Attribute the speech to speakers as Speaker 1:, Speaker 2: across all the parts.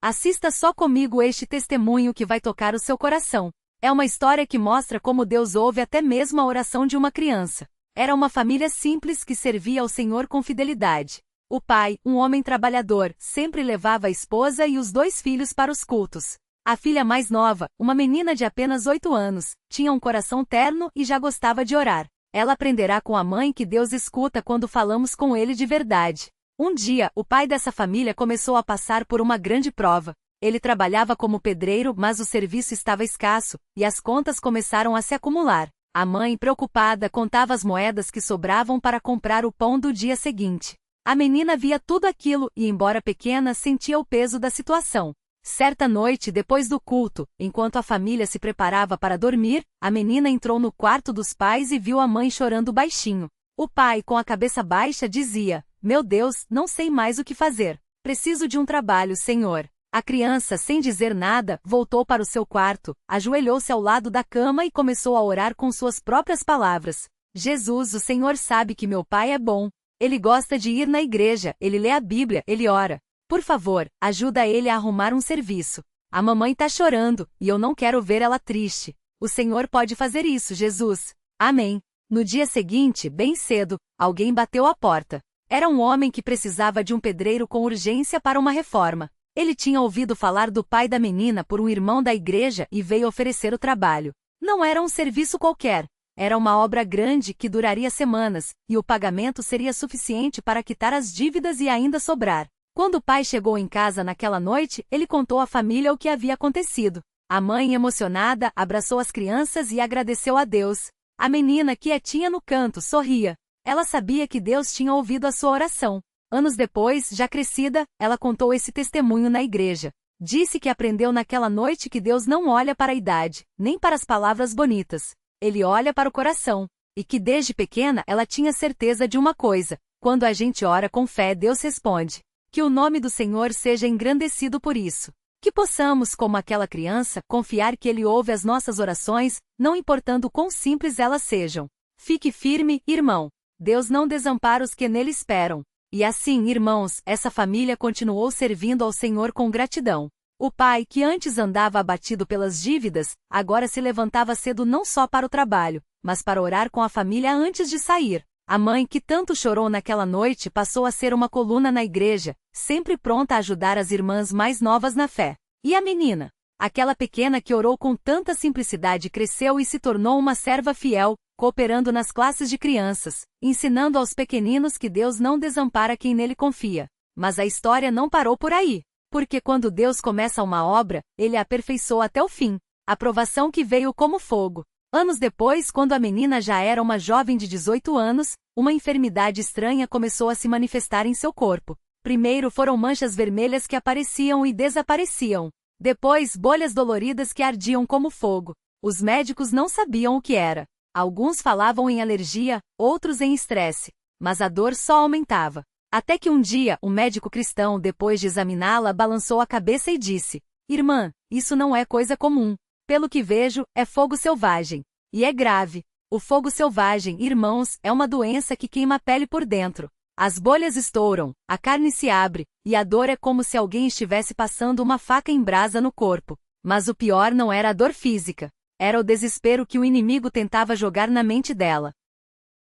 Speaker 1: Assista só comigo este testemunho que vai tocar o seu coração. É uma história que mostra como Deus ouve até mesmo a oração de uma criança. Era uma família simples que servia ao Senhor com fidelidade. O pai, um homem trabalhador, sempre levava a esposa e os 2 filhos para os cultos. A filha mais nova, uma menina de apenas 8 anos, tinha um coração terno e já gostava de orar. Ela aprenderá com a mãe que Deus escuta quando falamos com Ele de verdade. Um dia, o pai dessa família começou a passar por uma grande prova. Ele trabalhava como pedreiro, mas o serviço estava escasso, e as contas começaram a se acumular. A mãe, preocupada, contava as moedas que sobravam para comprar o pão do dia seguinte. A menina via tudo aquilo e, embora pequena, sentia o peso da situação. Certa noite, depois do culto, enquanto a família se preparava para dormir, a menina entrou no quarto dos pais e viu a mãe chorando baixinho. O pai, com a cabeça baixa, dizia: "Meu Deus, não sei mais o que fazer. Preciso de um trabalho, Senhor." A criança, sem dizer nada, voltou para o seu quarto, ajoelhou-se ao lado da cama e começou a orar com suas próprias palavras. "Jesus, o Senhor sabe que meu pai é bom. Ele gosta de ir na igreja, ele lê a Bíblia, ele ora. Por favor, ajuda ele a arrumar um serviço. A mamãe tá chorando, e eu não quero ver ela triste. O Senhor pode fazer isso, Jesus. Amém." No dia seguinte, bem cedo, alguém bateu à porta. Era um homem que precisava de um pedreiro com urgência para uma reforma. Ele tinha ouvido falar do pai da menina por um irmão da igreja e veio oferecer o trabalho. Não era um serviço qualquer. Era uma obra grande que duraria semanas, e o pagamento seria suficiente para quitar as dívidas e ainda sobrar. Quando o pai chegou em casa naquela noite, ele contou à família o que havia acontecido. A mãe, emocionada, abraçou as crianças e agradeceu a Deus. A menina, quietinha no canto, sorria. Ela sabia que Deus tinha ouvido a sua oração. Anos depois, já crescida, ela contou esse testemunho na igreja. Disse que aprendeu naquela noite que Deus não olha para a idade, nem para as palavras bonitas. Ele olha para o coração. E que desde pequena ela tinha certeza de uma coisa: quando a gente ora com fé, Deus responde. Que o nome do Senhor seja engrandecido por isso. Que possamos, como aquela criança, confiar que Ele ouve as nossas orações, não importando quão simples elas sejam. Fique firme, irmão. Deus não desampara os que nele esperam. E assim, irmãos, essa família continuou servindo ao Senhor com gratidão. O pai, que antes andava abatido pelas dívidas, agora se levantava cedo não só para o trabalho, mas para orar com a família antes de sair. A mãe, que tanto chorou naquela noite, passou a ser uma coluna na igreja, sempre pronta a ajudar as irmãs mais novas na fé. E a menina? Aquela pequena que orou com tanta simplicidade cresceu e se tornou uma serva fiel, cooperando nas classes de crianças, ensinando aos pequeninos que Deus não desampara quem nele confia. Mas a história não parou por aí. Porque quando Deus começa uma obra, Ele a aperfeiçoa até o fim. Aprovação que veio como fogo. Anos depois, quando a menina já era uma jovem de 18 anos, uma enfermidade estranha começou a se manifestar em seu corpo. Primeiro foram manchas vermelhas que apareciam e desapareciam. Depois, bolhas doloridas que ardiam como fogo. Os médicos não sabiam o que era. Alguns falavam em alergia, outros em estresse. Mas a dor só aumentava. Até que um dia, um médico cristão, depois de examiná-la, balançou a cabeça e disse: "Irmã, isso não é coisa comum. Pelo que vejo, é fogo selvagem. E é grave. O fogo selvagem, irmãos, é uma doença que queima a pele por dentro. As bolhas estouram, a carne se abre, e a dor é como se alguém estivesse passando uma faca em brasa no corpo. Mas o pior não era a dor física. Era o desespero que o inimigo tentava jogar na mente dela.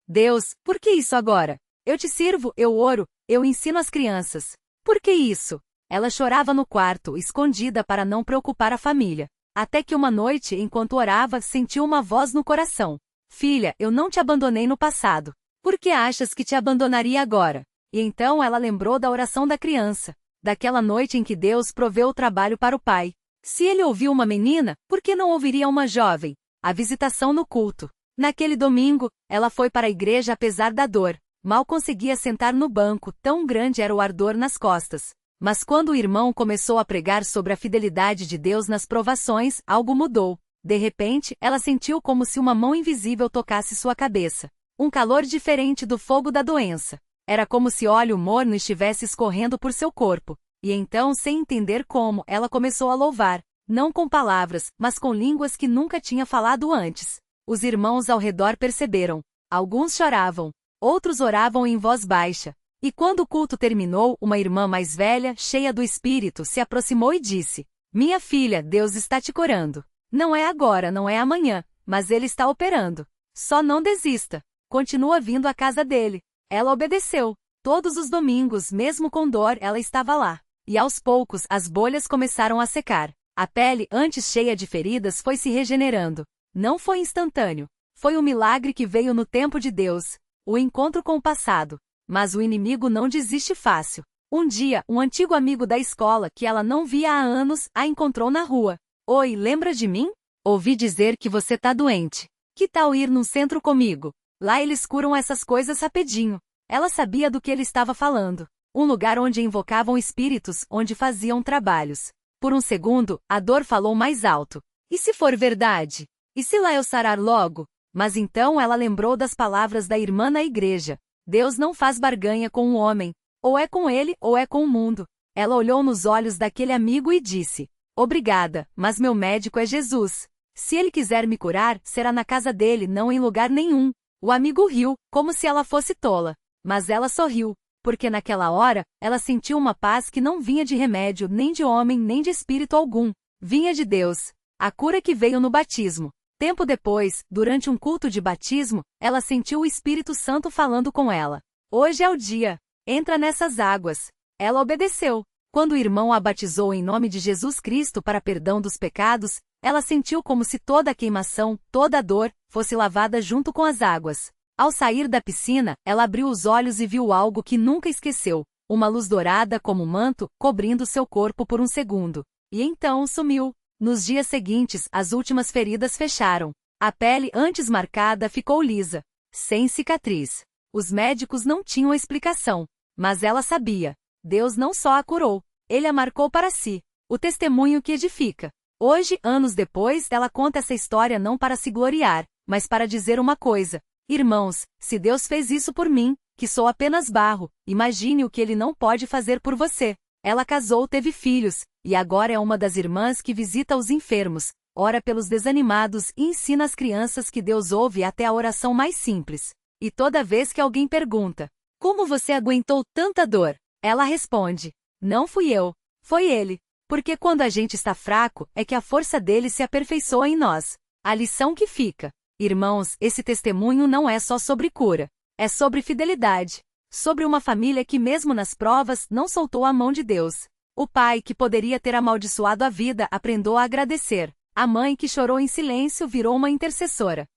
Speaker 1: Deus, por que isso agora? Eu te sirvo, eu oro, eu ensino as crianças. Por que isso? Ela chorava no quarto, escondida para não preocupar a família. Até que uma noite, enquanto orava, sentiu uma voz no coração. Filha, eu não te abandonei no passado. Por que achas que te abandonaria agora? E então ela lembrou da oração da criança. Daquela noite em que Deus proveu o trabalho para o pai. Se ele ouviu uma menina, por que não ouviria uma jovem? A visitação no culto. Naquele domingo, ela foi para a igreja apesar da dor. Mal conseguia sentar no banco, tão grande era o ardor nas costas. Mas quando o irmão começou a pregar sobre a fidelidade de Deus nas provações, algo mudou. De repente, ela sentiu como se uma mão invisível tocasse sua cabeça. Um calor diferente do fogo da doença. Era como se óleo morno estivesse escorrendo por seu corpo. E então, sem entender como, ela começou a louvar. Não com palavras, mas com línguas que nunca tinha falado antes. Os irmãos ao redor perceberam. Alguns choravam. Outros oravam em voz baixa. E quando o culto terminou, uma irmã mais velha, cheia do Espírito, se aproximou e disse: Minha filha, Deus está te curando. Não é agora, não é amanhã, mas Ele está operando. Só não desista. Continua vindo à casa dele. Ela obedeceu. Todos os domingos, mesmo com dor, ela estava lá. E aos poucos, as bolhas começaram a secar. A pele, antes cheia de feridas, foi se regenerando. Não foi instantâneo. Foi um milagre que veio no tempo de Deus. O encontro com o passado. Mas o inimigo não desiste fácil. Um dia, um antigo amigo da escola, que ela não via há anos, a encontrou na rua. Oi, lembra de mim? Ouvi dizer que você tá doente. Que tal ir num centro comigo? Lá eles curam essas coisas rapidinho. Ela sabia do que ele estava falando. Um lugar onde invocavam espíritos, onde faziam trabalhos. Por um segundo, a dor falou mais alto. E se for verdade? E se lá eu sarar logo? Mas então ela lembrou das palavras da irmã na igreja. Deus não faz barganha com o homem. Ou é com ele, ou é com o mundo. Ela olhou nos olhos daquele amigo e disse: Obrigada, mas meu médico é Jesus. Se ele quiser me curar, será na casa dele, não em lugar nenhum. O amigo riu, como se ela fosse tola. Mas ela sorriu, porque naquela hora, ela sentiu uma paz que não vinha de remédio, nem de homem, nem de espírito algum. Vinha de Deus. A cura que veio no batismo. Tempo depois, durante um culto de batismo, ela sentiu o Espírito Santo falando com ela. Hoje é o dia. Entra nessas águas. Ela obedeceu. Quando o irmão a batizou em nome de Jesus Cristo para perdão dos pecados, ela sentiu como se toda a queimação, toda a dor, fosse lavada junto com as águas. Ao sair da piscina, ela abriu os olhos e viu algo que nunca esqueceu. Uma luz dourada como um manto, cobrindo seu corpo por um segundo. E então sumiu. Nos dias seguintes, as últimas feridas fecharam. A pele antes marcada ficou lisa, sem cicatriz. Os médicos não tinham explicação, mas ela sabia. Deus não só a curou, Ele a marcou para si. O testemunho que edifica. Hoje, anos depois, ela conta essa história não para se gloriar, mas para dizer uma coisa. Irmãos, se Deus fez isso por mim, que sou apenas barro, imagine o que Ele não pode fazer por você. Ela casou, teve filhos, e agora é uma das irmãs que visita os enfermos, ora pelos desanimados e ensina as crianças que Deus ouve até a oração mais simples. E toda vez que alguém pergunta, como você aguentou tanta dor? Ela responde, não fui eu, foi Ele. Porque quando a gente está fraco, é que a força dele se aperfeiçoa em nós. A lição que fica. Irmãos, esse testemunho não é só sobre cura. É sobre fidelidade. Sobre uma família que mesmo nas provas não soltou a mão de Deus. O pai que poderia ter amaldiçoado a vida aprendeu a agradecer. A mãe que chorou em silêncio virou uma intercessora.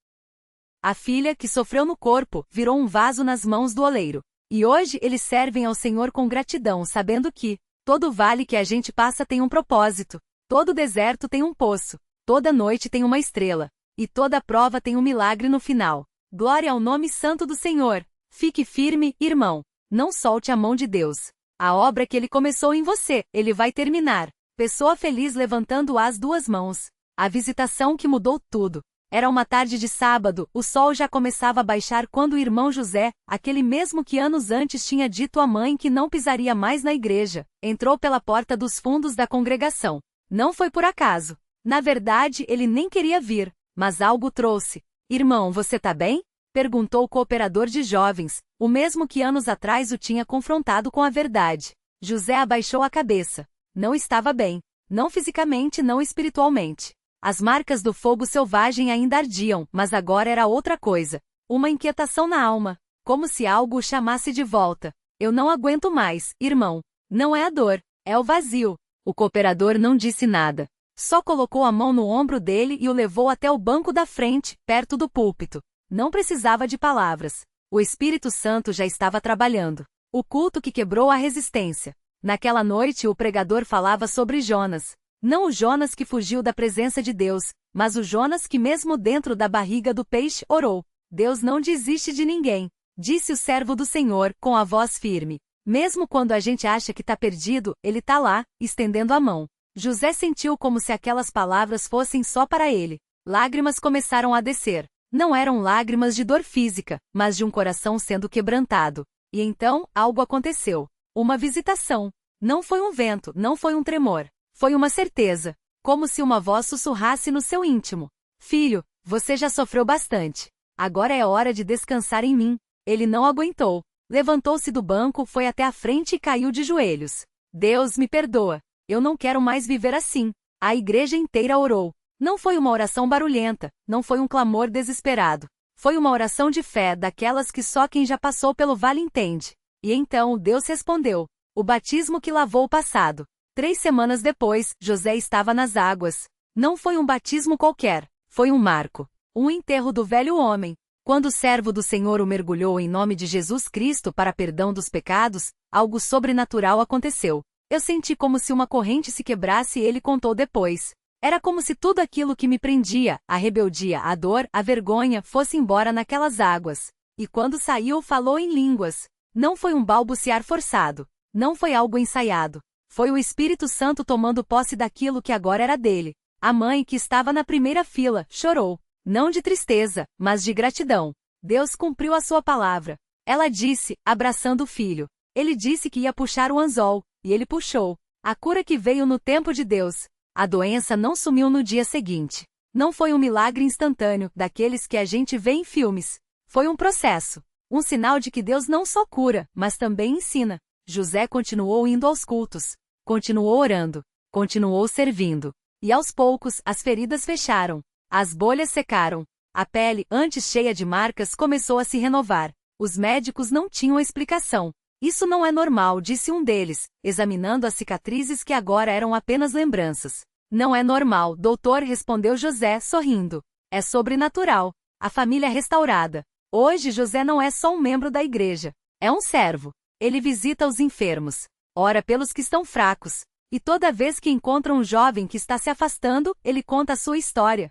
Speaker 1: A filha que sofreu no corpo virou um vaso nas mãos do oleiro. E hoje eles servem ao Senhor com gratidão, sabendo que todo vale que a gente passa tem um propósito. Todo deserto tem um poço. Toda noite tem uma estrela. E toda prova tem um milagre no final. Glória ao nome santo do Senhor. Fique firme, irmão. Não solte a mão de Deus. A obra que Ele começou em você, Ele vai terminar. Pessoa feliz levantando as duas mãos. A visitação que mudou tudo. Era uma tarde de sábado, o sol já começava a baixar quando o irmão José, aquele mesmo que anos antes tinha dito à mãe que não pisaria mais na igreja, entrou pela porta dos fundos da congregação. Não foi por acaso. Na verdade, ele nem queria vir, mas algo trouxe. Irmão, você tá bem? Perguntou o cooperador de jovens, o mesmo que anos atrás o tinha confrontado com a verdade. José abaixou a cabeça. Não estava bem. Não fisicamente, não espiritualmente. As marcas do fogo selvagem ainda ardiam, mas agora era outra coisa. Uma inquietação na alma, como se algo o chamasse de volta. Eu não aguento mais, irmão. Não é a dor, é o vazio. O cooperador não disse nada. Só colocou a mão no ombro dele e o levou até o banco da frente, perto do púlpito. Não precisava de palavras. O Espírito Santo já estava trabalhando. O culto que quebrou a resistência. Naquela noite o pregador falava sobre Jonas. Não o Jonas que fugiu da presença de Deus, mas o Jonas que mesmo dentro da barriga do peixe orou. Deus não desiste de ninguém, disse o servo do Senhor com a voz firme. Mesmo quando a gente acha que está perdido, Ele está lá, estendendo a mão. José sentiu como se aquelas palavras fossem só para ele. Lágrimas começaram a descer. Não eram lágrimas de dor física, mas de um coração sendo quebrantado. E então, algo aconteceu. Uma visitação. Não foi um vento, não foi um tremor. Foi uma certeza, como se uma voz sussurrasse no seu íntimo. Filho, você já sofreu bastante. Agora é hora de descansar em mim. Ele não aguentou. Levantou-se do banco, foi até a frente e caiu de joelhos. Deus me perdoa. Eu não quero mais viver assim. A igreja inteira orou. Não foi uma oração barulhenta, não foi um clamor desesperado. Foi uma oração de fé, daquelas que só quem já passou pelo vale entende. E então Deus respondeu. O batismo que lavou o passado. 3 semanas depois, José estava nas águas. Não foi um batismo qualquer, foi um marco. Um enterro do velho homem. Quando o servo do Senhor o mergulhou em nome de Jesus Cristo para perdão dos pecados, algo sobrenatural aconteceu. Eu senti como se uma corrente se quebrasse e ele contou depois. Era como se tudo aquilo que me prendia, a rebeldia, a dor, a vergonha, fosse embora naquelas águas. E quando saiu, falou em línguas. Não foi um balbuciar forçado. Não foi algo ensaiado. Foi o Espírito Santo tomando posse daquilo que agora era dele. A mãe, que estava na primeira fila, chorou. Não de tristeza, mas de gratidão. Deus cumpriu a sua palavra. Ela disse, abraçando o filho. Ele disse que ia puxar o anzol, e ele puxou. A cura que veio no tempo de Deus. A doença não sumiu no dia seguinte. Não foi um milagre instantâneo, daqueles que a gente vê em filmes. Foi um processo. Um sinal de que Deus não só cura, mas também ensina. José continuou indo aos cultos. Continuou orando. Continuou servindo. E aos poucos, as feridas fecharam. As bolhas secaram. A pele, antes cheia de marcas, começou a se renovar. Os médicos não tinham explicação. Isso não é normal, disse um deles, examinando as cicatrizes que agora eram apenas lembranças. Não é normal, doutor, respondeu José, sorrindo. É sobrenatural. A família restaurada. Hoje José não é só um membro da igreja. É um servo. Ele visita os enfermos. Ora pelos que estão fracos. E toda vez que encontra um jovem que está se afastando, ele conta a sua história.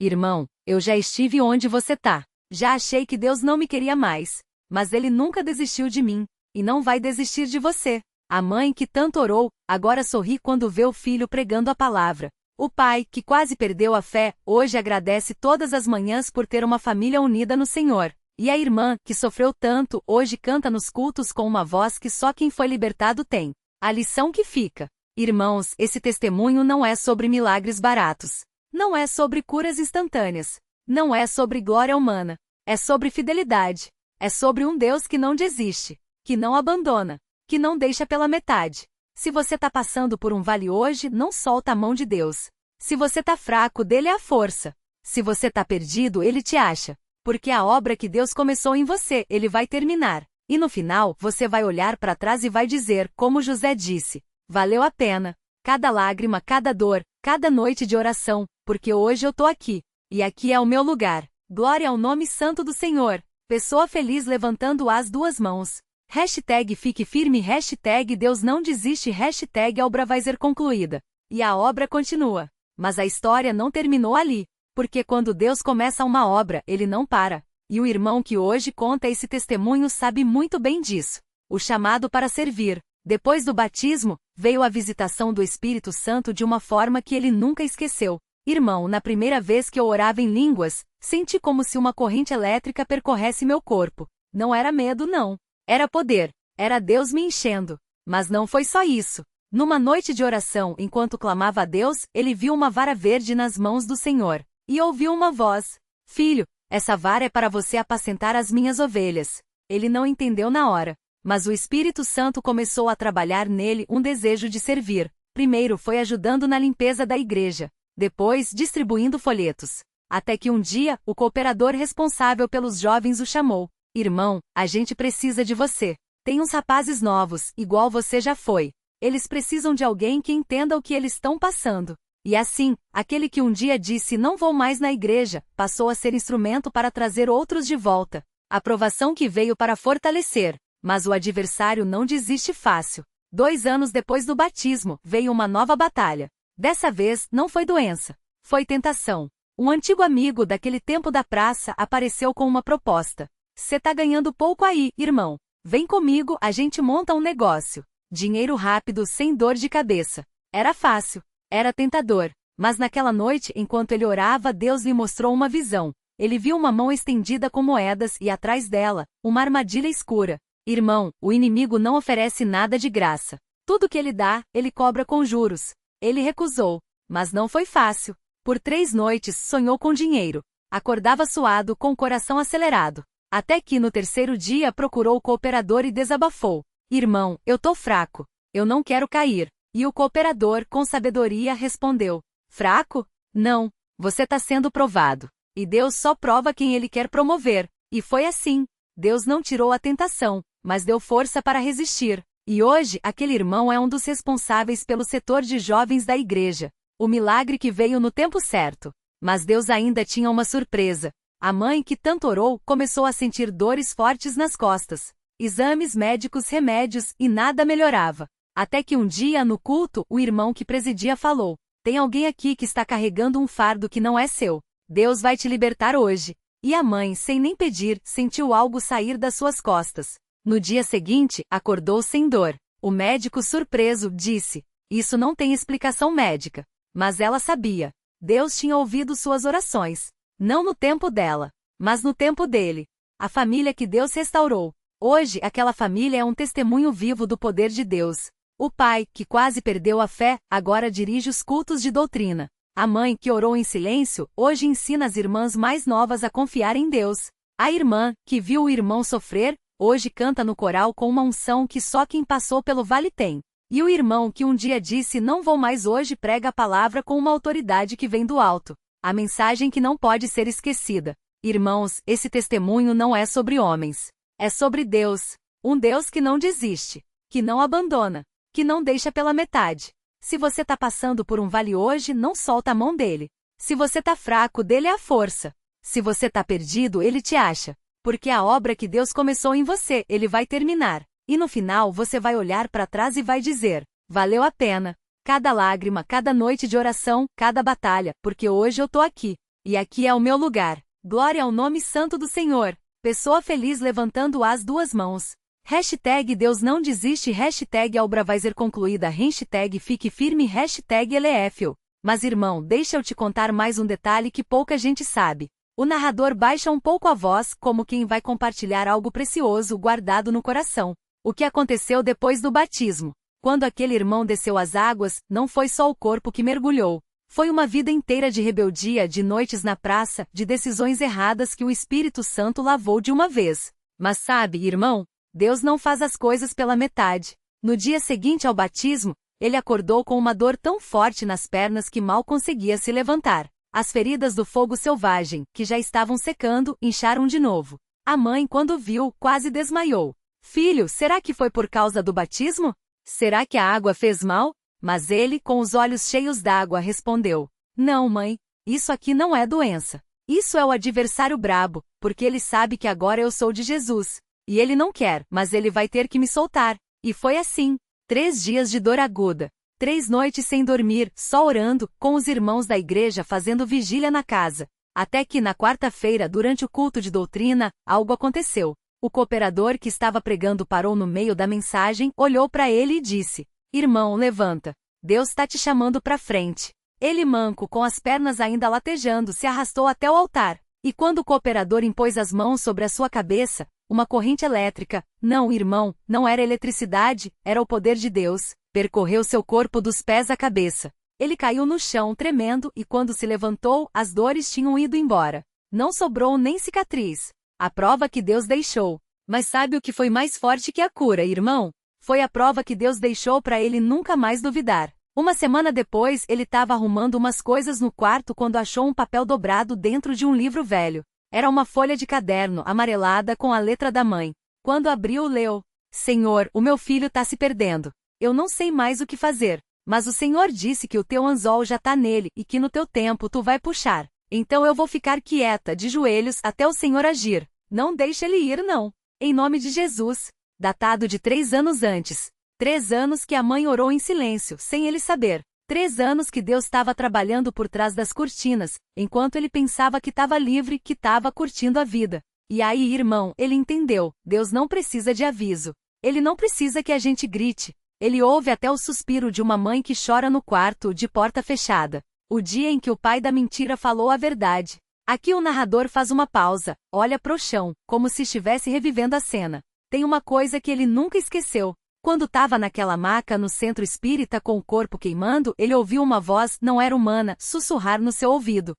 Speaker 1: Irmão, eu já estive onde você tá. Já achei que Deus não me queria mais. Mas Ele nunca desistiu de mim. E não vai desistir de você. A mãe que tanto orou, agora sorri quando vê o filho pregando a palavra. O pai, que quase perdeu a fé, hoje agradece todas as manhãs por ter uma família unida no Senhor. E a irmã, que sofreu tanto, hoje canta nos cultos com uma voz que só quem foi libertado tem. A lição que fica. Irmãos, esse testemunho não é sobre milagres baratos. Não é sobre curas instantâneas. Não é sobre glória humana. É sobre fidelidade. É sobre um Deus que não desiste. Que não abandona. Que não deixa pela metade. Se você está passando por um vale hoje, não solta a mão de Deus. Se você está fraco, dele é a força. Se você está perdido, ele te acha. Porque a obra que Deus começou em você, ele vai terminar. E no final, você vai olhar para trás e vai dizer, como José disse, valeu a pena. Cada lágrima, cada dor, cada noite de oração, porque hoje eu tô aqui. E aqui é o meu lugar. Glória ao nome santo do Senhor. Pessoa feliz levantando as 2 mãos. Hashtag fique firme, hashtag Deus não desiste, hashtag Albraviser concluída. E a obra continua. Mas a história não terminou ali. Porque quando Deus começa uma obra, ele não para. E o irmão que hoje conta esse testemunho sabe muito bem disso. O chamado para servir. Depois do batismo, veio a visitação do Espírito Santo de uma forma que ele nunca esqueceu. Irmão, na primeira vez que eu orava em línguas, senti como se uma corrente elétrica percorresse meu corpo. Não era medo, não. Era poder. Era Deus me enchendo. Mas não foi só isso. Numa noite de oração, enquanto clamava a Deus, ele viu uma vara verde nas mãos do Senhor. E ouviu uma voz. Filho, essa vara é para você apacentar as minhas ovelhas. Ele não entendeu na hora. Mas o Espírito Santo começou a trabalhar nele um desejo de servir. Primeiro foi ajudando na limpeza da igreja. Depois, distribuindo folhetos. Até que um dia, o cooperador responsável pelos jovens o chamou. Irmão, a gente precisa de você. Tem uns rapazes novos, igual você já foi. Eles precisam de alguém que entenda o que eles estão passando. E assim, aquele que um dia disse não vou mais na igreja, passou a ser instrumento para trazer outros de volta. Aprovação que veio para fortalecer. Mas o adversário não desiste fácil. 2 anos depois do batismo, veio uma nova batalha. Dessa vez, não foi doença. Foi tentação. Um antigo amigo daquele tempo da praça apareceu com uma proposta. Cê tá ganhando pouco aí, irmão. Vem comigo, a gente monta um negócio. Dinheiro rápido, sem dor de cabeça. Era fácil. Era tentador. Mas naquela noite, enquanto ele orava, Deus lhe mostrou uma visão. Ele viu uma mão estendida com moedas e atrás dela, uma armadilha escura. Irmão, o inimigo não oferece nada de graça. Tudo que ele dá, ele cobra com juros. Ele recusou. Mas não foi fácil. Por 3 noites, sonhou com dinheiro. Acordava suado, com o coração acelerado. Até que no terceiro dia procurou o cooperador e desabafou. Irmão, eu tô fraco. Eu não quero cair. E o cooperador, com sabedoria, respondeu. Fraco? Não. Você tá sendo provado. E Deus só prova quem Ele quer promover. E foi assim. Deus não tirou a tentação, mas deu força para resistir. E hoje, aquele irmão é um dos responsáveis pelo setor de jovens da igreja. O milagre que veio no tempo certo. Mas Deus ainda tinha uma surpresa. A mãe que tanto orou começou a sentir dores fortes nas costas. Exames médicos, remédios, e nada melhorava. Até que um dia, no culto, o irmão que presidia falou. Tem alguém aqui que está carregando um fardo que não é seu. Deus vai te libertar hoje. E a mãe, sem nem pedir, sentiu algo sair das suas costas. No dia seguinte, acordou sem dor. O médico, surpreso, disse: Isso não tem explicação médica. Mas ela sabia. Deus tinha ouvido suas orações. Não no tempo dela, mas no tempo dele. A família que Deus restaurou. Hoje, aquela família é um testemunho vivo do poder de Deus. O pai, que quase perdeu a fé, agora dirige os cultos de doutrina. A mãe, que orou em silêncio, hoje ensina as irmãs mais novas a confiar em Deus. A irmã, que viu o irmão sofrer, hoje canta no coral com uma unção que só quem passou pelo vale tem. E o irmão que um dia disse não vou mais hoje prega a palavra com uma autoridade que vem do alto. A mensagem que não pode ser esquecida. Irmãos, esse testemunho não é sobre homens. É sobre Deus. Um Deus que não desiste, que não abandona, que não deixa pela metade. Se você tá passando por um vale hoje, não solta a mão dele. Se você tá fraco, dele é a força. Se você tá perdido, ele te acha. Porque a obra que Deus começou em você, ele vai terminar. E no final você vai olhar para trás e vai dizer: valeu a pena. Cada lágrima, cada noite de oração, cada batalha, porque hoje eu tô aqui. E aqui é o meu lugar. Glória ao nome santo do Senhor. Pessoa feliz levantando as duas mãos. Hashtag Deus não desiste. Hashtag Albraviser concluída. Hashtag fique firme. Hashtag ele é fiel. Mas irmão, deixa eu te contar mais um detalhe que pouca gente sabe. O narrador baixa um pouco a voz, como quem vai compartilhar algo precioso guardado no coração. O que aconteceu depois do batismo? Quando aquele irmão desceu às águas, não foi só o corpo que mergulhou. Foi uma vida inteira de rebeldia, de noites na praça, de decisões erradas que o Espírito Santo lavou de uma vez. Mas sabe, irmão, Deus não faz as coisas pela metade. No dia seguinte ao batismo, ele acordou com uma dor tão forte nas pernas que mal conseguia se levantar. As feridas do fogo selvagem, que já estavam secando, incharam de novo. A mãe, quando viu, quase desmaiou. Filho, será que foi por causa do batismo? Será que a água fez mal? Mas ele, com os olhos cheios d'água, respondeu: Não, mãe, isso aqui não é doença. Isso é o adversário brabo, porque ele sabe que agora eu sou de Jesus. E ele não quer, mas ele vai ter que me soltar. E foi assim. 3 dias de dor aguda. 3 noites sem dormir, só orando, com os irmãos da igreja fazendo vigília na casa. Até que na quarta-feira, durante o culto de doutrina, algo aconteceu. O cooperador que estava pregando parou no meio da mensagem, olhou para ele e disse: Irmão, levanta. Deus está te chamando para frente. Ele, manco, com as pernas ainda latejando, se arrastou até o altar. E quando o cooperador impôs as mãos sobre a sua cabeça, uma corrente elétrica, não, irmão, não era eletricidade, era o poder de Deus, percorreu seu corpo dos pés à cabeça. Ele caiu no chão tremendo e quando se levantou, as dores tinham ido embora. Não sobrou nem cicatriz. A prova que Deus deixou. Mas sabe o que foi mais forte que a cura, irmão? Foi a prova que Deus deixou para ele nunca mais duvidar. Uma semana depois, ele estava arrumando umas coisas no quarto quando achou um papel dobrado dentro de um livro velho. Era uma folha de caderno amarelada com a letra da mãe. Quando abriu, leu: Senhor, o meu filho está se perdendo. Eu não sei mais o que fazer. Mas o Senhor disse que o teu anzol já está nele e que no teu tempo tu vai puxar. Então eu vou ficar quieta, de joelhos, até o Senhor agir. Não deixe ele ir, não. Em nome de Jesus. Datado de 3 anos antes. 3 anos que a mãe orou em silêncio, sem ele saber. 3 anos que Deus estava trabalhando por trás das cortinas, enquanto ele pensava que estava livre, que estava curtindo a vida. E aí, irmão, ele entendeu. Deus não precisa de aviso. Ele não precisa que a gente grite. Ele ouve até o suspiro de uma mãe que chora no quarto, de porta fechada. O dia em que o pai da mentira falou a verdade. Aqui o narrador faz uma pausa, olha pro chão, como se estivesse revivendo a cena. Tem uma coisa que ele nunca esqueceu. Quando estava naquela maca no centro espírita com o corpo queimando, ele ouviu uma voz, não era humana, sussurrar no seu ouvido: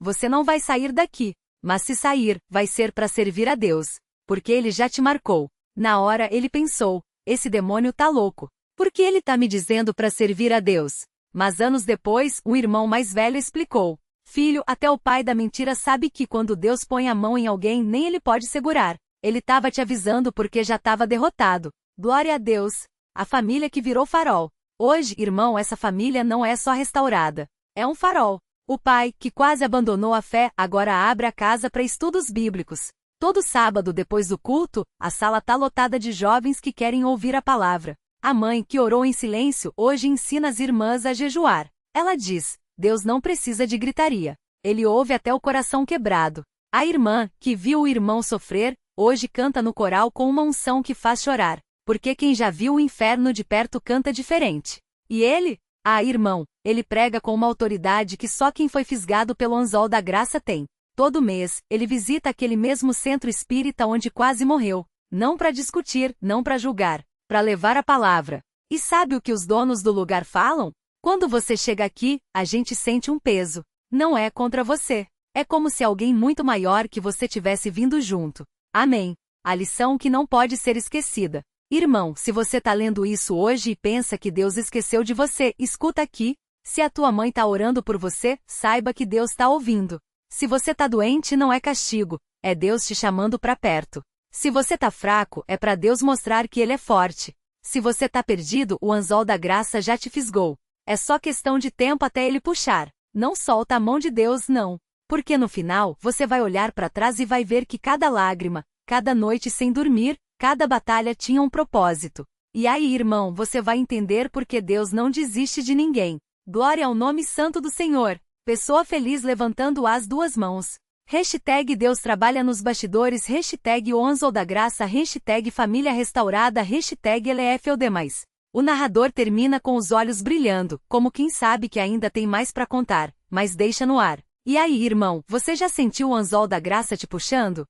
Speaker 1: Você não vai sair daqui. Mas se sair, vai ser para servir a Deus. Porque ele já te marcou. Na hora ele pensou, esse demônio tá louco. Por que ele tá me dizendo para servir a Deus? Mas anos depois, um irmão mais velho explicou. Filho, até o pai da mentira sabe que quando Deus põe a mão em alguém nem ele pode segurar. Ele tava te avisando porque já tava derrotado. Glória a Deus. A família que virou farol. Hoje, irmão, essa família não é só restaurada. É um farol. O pai, que quase abandonou a fé, agora abre a casa para estudos bíblicos. Todo sábado depois do culto, a sala tá lotada de jovens que querem ouvir a palavra. A mãe, que orou em silêncio, hoje ensina as irmãs a jejuar. Ela diz, Deus não precisa de gritaria. Ele ouve até o coração quebrado. A irmã, que viu o irmão sofrer, hoje canta no coral com uma unção que faz chorar. Porque quem já viu o inferno de perto canta diferente. E ele? Ah, irmão, ele prega com uma autoridade que só quem foi fisgado pelo anzol da graça tem. Todo mês, ele visita aquele mesmo centro espírita onde quase morreu. Não para discutir, não para julgar, para levar a palavra. E sabe o que os donos do lugar falam? Quando você chega aqui, a gente sente um peso. Não é contra você. É como se alguém muito maior que você tivesse vindo junto. Amém. A lição que não pode ser esquecida. Irmão, se você tá lendo isso hoje e pensa que Deus esqueceu de você, escuta aqui. Se a tua mãe tá orando por você, saiba que Deus tá ouvindo. Se você tá doente, não é castigo, é Deus te chamando pra perto. Se você tá fraco, é pra Deus mostrar que Ele é forte. Se você tá perdido, o anzol da graça já te fisgou. É só questão de tempo até Ele puxar. Não solta a mão de Deus, não. Porque no final, você vai olhar pra trás e vai ver que cada lágrima, cada noite sem dormir, cada batalha tinha um propósito. E aí, irmão, você vai entender porque Deus não desiste de ninguém. Glória ao nome santo do Senhor. Pessoa feliz levantando as duas mãos. Hashtag Deus trabalha nos bastidores. Hashtag o anzol da graça. Hashtag família restaurada. Hashtag LF ou demais. O narrador termina com os olhos brilhando, como quem sabe que ainda tem mais pra contar, mas deixa no ar. E aí, irmão, você já sentiu o anzol da graça te puxando?